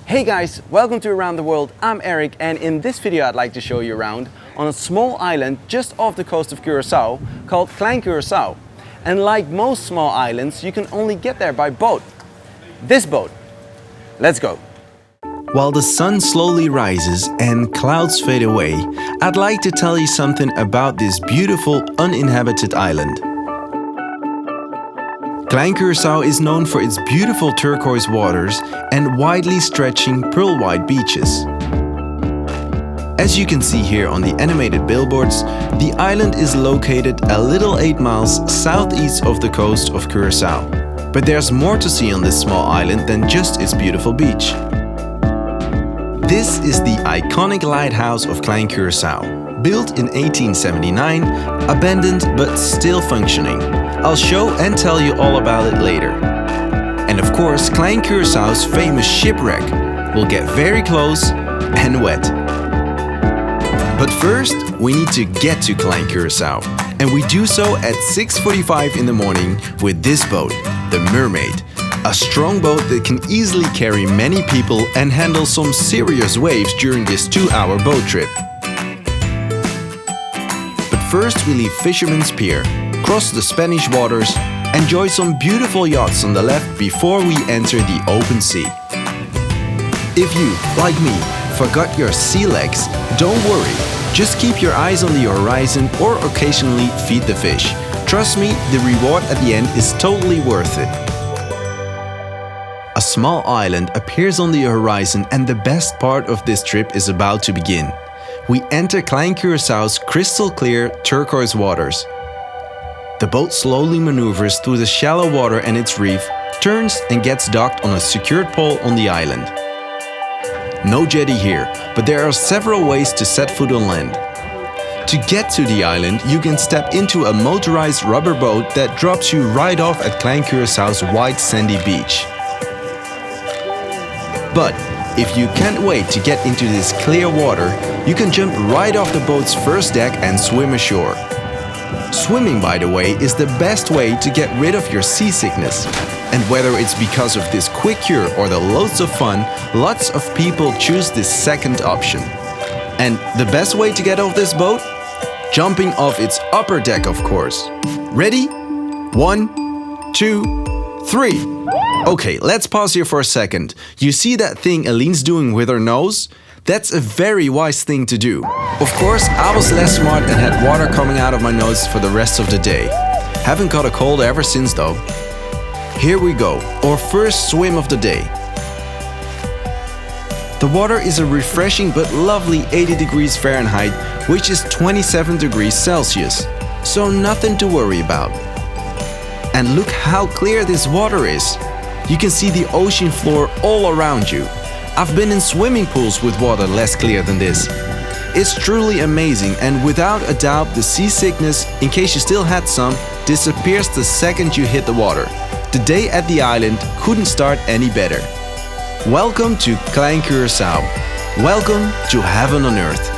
Hey guys, welcome to Around the World. I'm Erik, and in this video I'd like to show you around on a small island just off the coast of Curacao called Klein Curacao. And like most small islands, you can only get there by boat. This boat. Let's go. While the sun slowly rises and clouds fade away, I'd like to tell you something about this beautiful uninhabited island. Klein Curacao is known for its beautiful turquoise waters and widely stretching pearl-white beaches. As you can see here on the animated billboards, the island is located a little 8 miles southeast of the coast of Curacao. But there's more to see on this small island than just its beautiful beach. This is the iconic lighthouse of Klein Curacao, built in 1879, abandoned but still functioning. I'll show and tell you all about it later. And of course, Klein Curacao's famous shipwreck will get very close and wet. But first, we need to get to Klein Curacao, and we do so at 6:45 in the morning with this boat, the Mermaid. A strong boat that can easily carry many people and handle some serious waves during this 2-hour boat trip. But first we leave Fisherman's Pier, cross the Spanish waters, enjoy some beautiful yachts on the left before we enter the open sea. If you, like me, forgot your sea legs, don't worry. Just keep your eyes on the horizon or occasionally feed the fish. Trust me, the reward at the end is totally worth it. A small island appears on the horizon, and the best part of this trip is about to begin. We enter Klein Curacao's crystal clear turquoise waters. The boat slowly maneuvers through the shallow water and its reef, turns and gets docked on a secured pole on the island. No jetty here, but there are several ways to set foot on land. To get to the island, you can step into a motorized rubber boat that drops you right off at Klein Curacao's white sandy beach. But if you can't wait to get into this clear water, you can jump right off the boat's first deck and swim ashore. Swimming, by the way, is the best way to get rid of your seasickness. And whether it's because of this quick cure or the loads of fun, lots of people choose this second option. And the best way to get off this boat? Jumping off its upper deck, of course. Ready? 1, 2, 3. Okay, let's pause here for a second. You see that thing Aline's doing with her nose? That's a very wise thing to do. Of course, I was less smart and had water coming out of my nose for the rest of the day. Haven't caught a cold ever since though. Here we go, our first swim of the day. The water is a refreshing but lovely 80 degrees Fahrenheit, which is 27 degrees Celsius. So nothing to worry about. And look how clear this water is. You can see the ocean floor all around you. I've been in swimming pools with water less clear than this. It's truly amazing, and without a doubt the seasickness, in case you still had some, disappears the second you hit the water. The day at the island couldn't start any better. Welcome to Klein Curacao. Welcome to heaven on earth.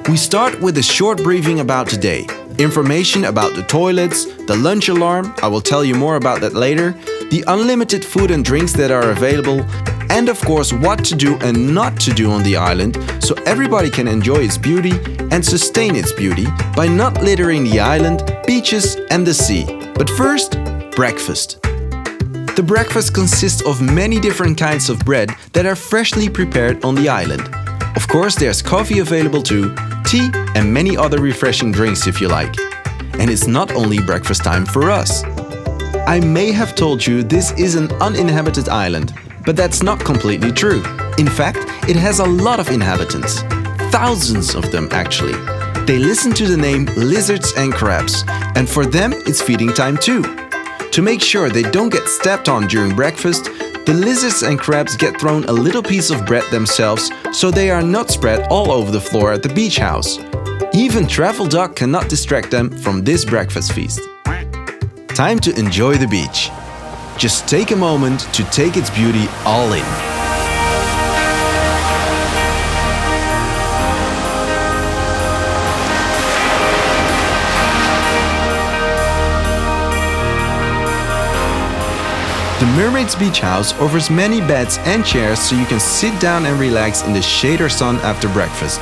We start with a short briefing about today. Information about the toilets, the lunch alarm, I will tell you more about that later, the unlimited food and drinks that are available, and of course what to do and not to do on the island so everybody can enjoy its beauty and sustain its beauty by not littering the island, beaches and the sea. But first, breakfast. The breakfast consists of many different kinds of bread that are freshly prepared on the island. Of course, there's coffee available too, tea and many other refreshing drinks if you like. And it's not only breakfast time for us. I may have told you this is an uninhabited island, but that's not completely true. In fact, it has a lot of inhabitants. Thousands of them actually. They listen to the name lizards and crabs, and for them it's feeding time too. To make sure they don't get stepped on during breakfast, the lizards and crabs get thrown a little piece of bread themselves so they are not spread all over the floor at the beach house. Even travel dog cannot distract them from this breakfast feast. Time to enjoy the beach. Just take a moment to take its beauty all in. Mermaid's Beach House offers many beds and chairs so you can sit down and relax in the shade or sun after breakfast.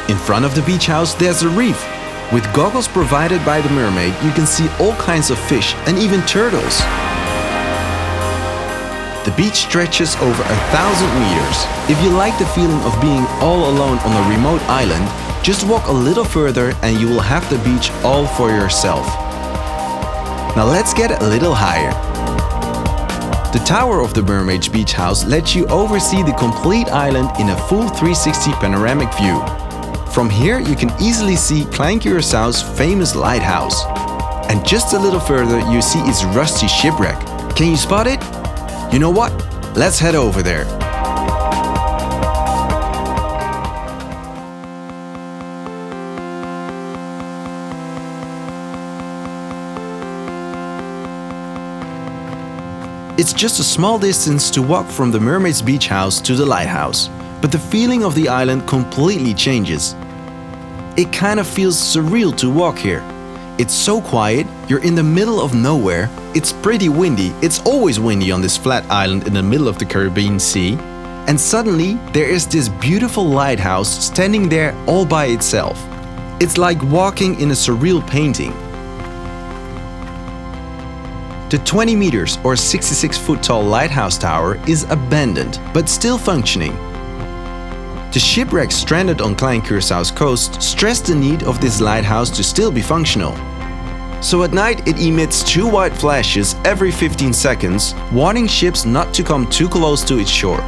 In front of the beach house there's a reef. With goggles provided by the mermaid, you can see all kinds of fish and even turtles. The beach stretches over 1,000 meters. If you like the feeling of being all alone on a remote island, just walk a little further and you will have the beach all for yourself. Now let's get a little higher. The tower of the Mermaid's Beach House lets you oversee the complete island in a full 360 panoramic view. From here you can easily see Klein Curaçao's famous lighthouse. And just a little further you see its rusty shipwreck. Can you spot it? You know what? Let's head over there. It's just a small distance to walk from the Mermaid's Beach House to the lighthouse, but the feeling of the island completely changes. It kind of feels surreal to walk here. It's so quiet, you're in the middle of nowhere, it's pretty windy, it's always windy on this flat island in the middle of the Caribbean Sea, and suddenly there is this beautiful lighthouse standing there all by itself. It's like walking in a surreal painting. The 20 meters or 66 foot tall lighthouse tower is abandoned, but still functioning. The shipwrecks stranded on Klein Curaçao's coast stress the need of this lighthouse to still be functional. So at night it emits 2 white flashes every 15 seconds, warning ships not to come too close to its shore.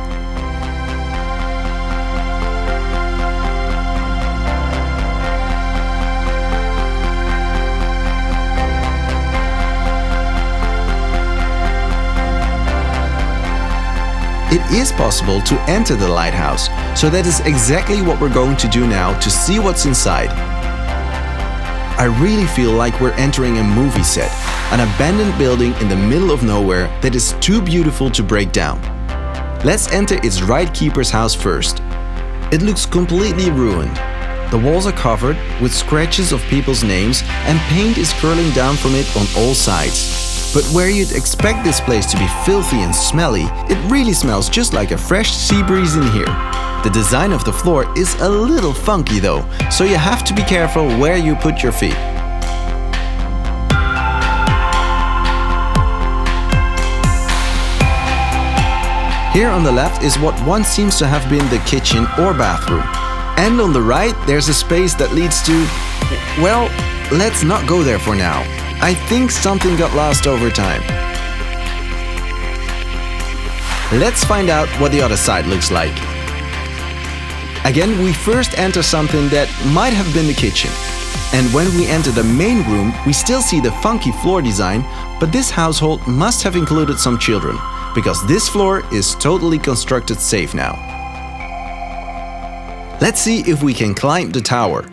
It is possible to enter the lighthouse, so that is exactly what we're going to do now to see what's inside. I really feel like we're entering a movie set, an abandoned building in the middle of nowhere that is too beautiful to break down. Let's enter its right keeper's house first. It looks completely ruined. The walls are covered with scratches of people's names and paint is curling down from it on all sides. But where you'd expect this place to be filthy and smelly, it really smells just like a fresh sea breeze in here. The design of the floor is a little funky though, so you have to be careful where you put your feet. Here on the left is what once seems to have been the kitchen or bathroom. And on the right there's a space that leads to… well, let's not go there for now. I think something got lost over time. Let's find out what the other side looks like. Again, we first enter something that might have been the kitchen. And when we enter the main room, we still see the funky floor design, but this household must have included some children, because this floor is totally constructed safe now. Let's see if we can climb the tower.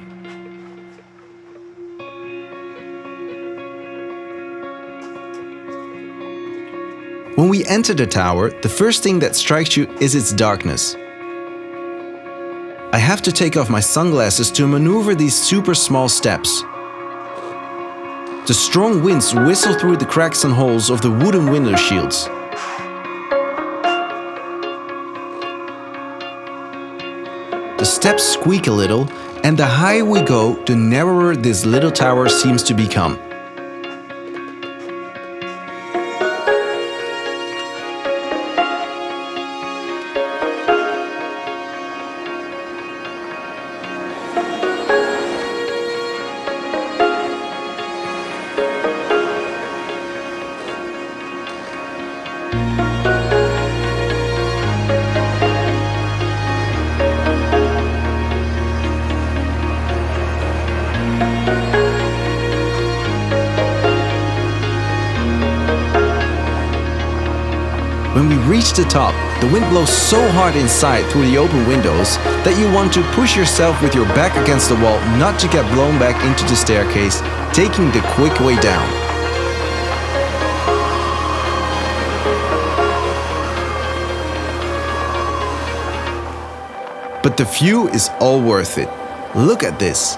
When we enter the tower, the first thing that strikes you is its darkness. I have to take off my sunglasses to maneuver these super small steps. The strong winds whistle through the cracks and holes of the wooden window shields. The steps squeak a little, and the higher we go, the narrower this little tower seems to become. When we reach the top, the wind blows so hard inside through the open windows that you want to push yourself with your back against the wall not to get blown back into the staircase, taking the quick way down. But the view is all worth it. Look at this.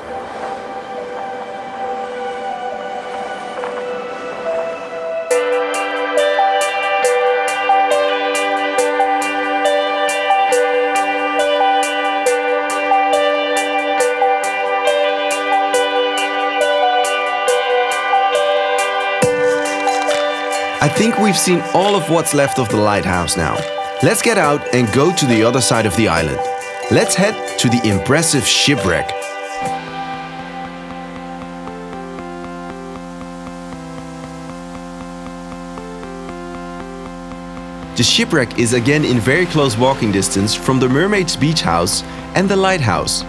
I think we've seen all of what's left of the lighthouse now. Let's get out and go to the other side of the island. Let's head to the impressive shipwreck. The shipwreck is again in very close walking distance from the Mermaid's Beach House and the lighthouse.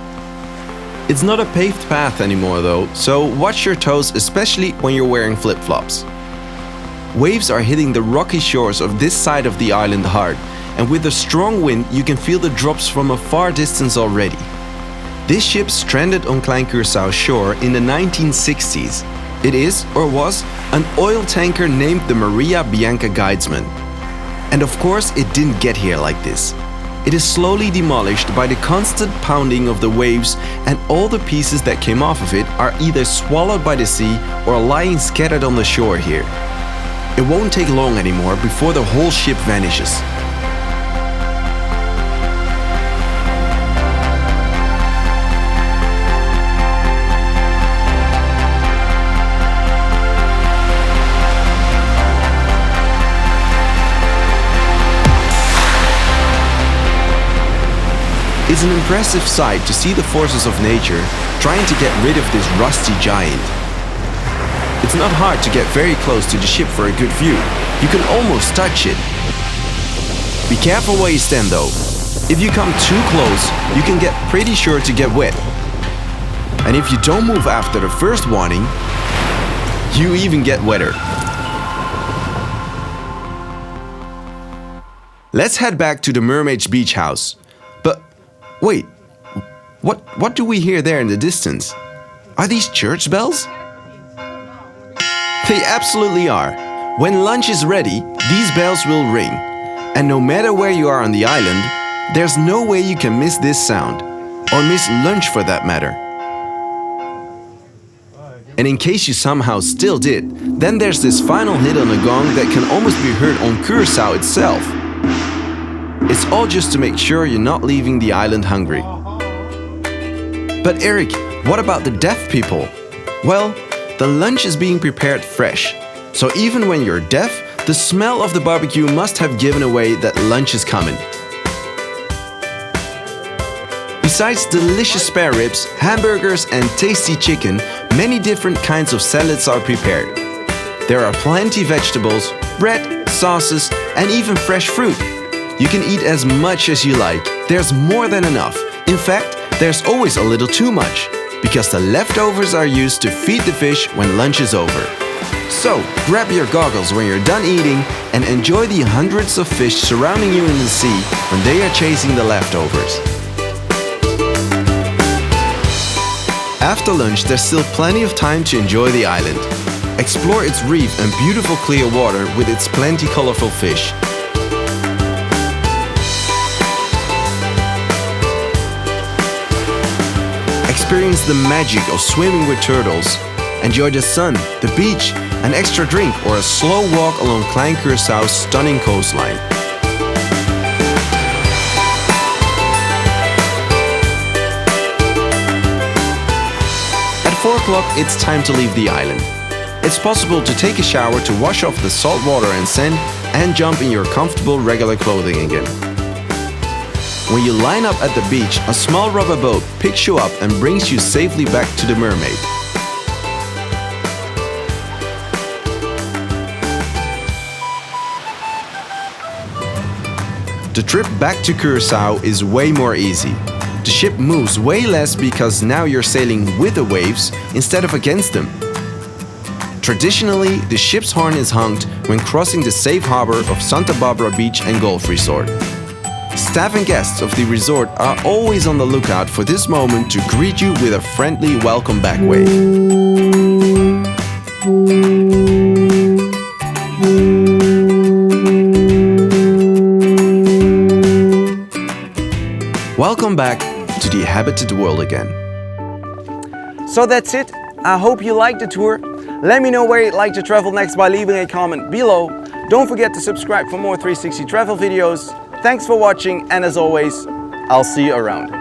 It's not a paved path anymore though, so watch your toes, especially when you're wearing flip-flops. Waves are hitting the rocky shores of this side of the island hard, and with a strong wind you can feel the drops from a far distance already. This ship stranded on Klein Curacao shore in the 1960s. It is, or was, an oil tanker named the Maria Bianca Guidesman. And of course it didn't get here like this. It is slowly demolished by the constant pounding of the waves, and all the pieces that came off of it are either swallowed by the sea or lying scattered on the shore here. It won't take long anymore before the whole ship vanishes. It's an impressive sight to see the forces of nature trying to get rid of this rusty giant. It's not hard to get very close to the ship for a good view. You can almost touch it. Be careful where you stand though. If you come too close, you can get pretty sure to get wet. And if you don't move after the first warning, you even get wetter. Let's head back to the Mermaid's Beach House. But wait, what do we hear there in the distance? Are these church bells? They absolutely are. When lunch is ready, these bells will ring. And no matter where you are on the island, there's no way you can miss this sound. Or miss lunch for that matter. And in case you somehow still did, then there's this final hit on the gong that can almost be heard on Curacao itself. It's all just to make sure you're not leaving the island hungry. But Erik, what about the deaf people? Well, the lunch is being prepared fresh. So even when you're deaf, the smell of the barbecue must have given away that lunch is coming. Besides delicious spare ribs, hamburgers and tasty chicken, many different kinds of salads are prepared. There are plenty vegetables, bread, sauces, and even fresh fruit. You can eat as much as you like. There's more than enough. In fact, there's always a little too much, because the leftovers are used to feed the fish when lunch is over. So, grab your goggles when you're done eating and enjoy the hundreds of fish surrounding you in the sea when they are chasing the leftovers. After lunch, there's still plenty of time to enjoy the island. Explore its reef and beautiful clear water with its plenty colorful fish. Experience the magic of swimming with turtles. Enjoy the sun, the beach, an extra drink, or a slow walk along Klein Curacao's stunning coastline. At 4 o'clock, it's time to leave the island. It's possible to take a shower to wash off the salt water and sand and jump in your comfortable regular clothing again. When you line up at the beach, a small rubber boat picks you up and brings you safely back to the Mermaid. The trip back to Curacao is way more easy. The ship moves way less because now you're sailing with the waves instead of against them. Traditionally, the ship's horn is honked when crossing the safe harbor of Santa Barbara Beach and Golf Resort. Staff and guests of the resort are always on the lookout for this moment to greet you with a friendly welcome back wave. Welcome back to the inhabited world again. So that's it. I hope you liked the tour. Let me know where you'd like to travel next by leaving a comment below. Don't forget to subscribe for more 360 travel videos. Thanks for watching, and as always, I'll see you around.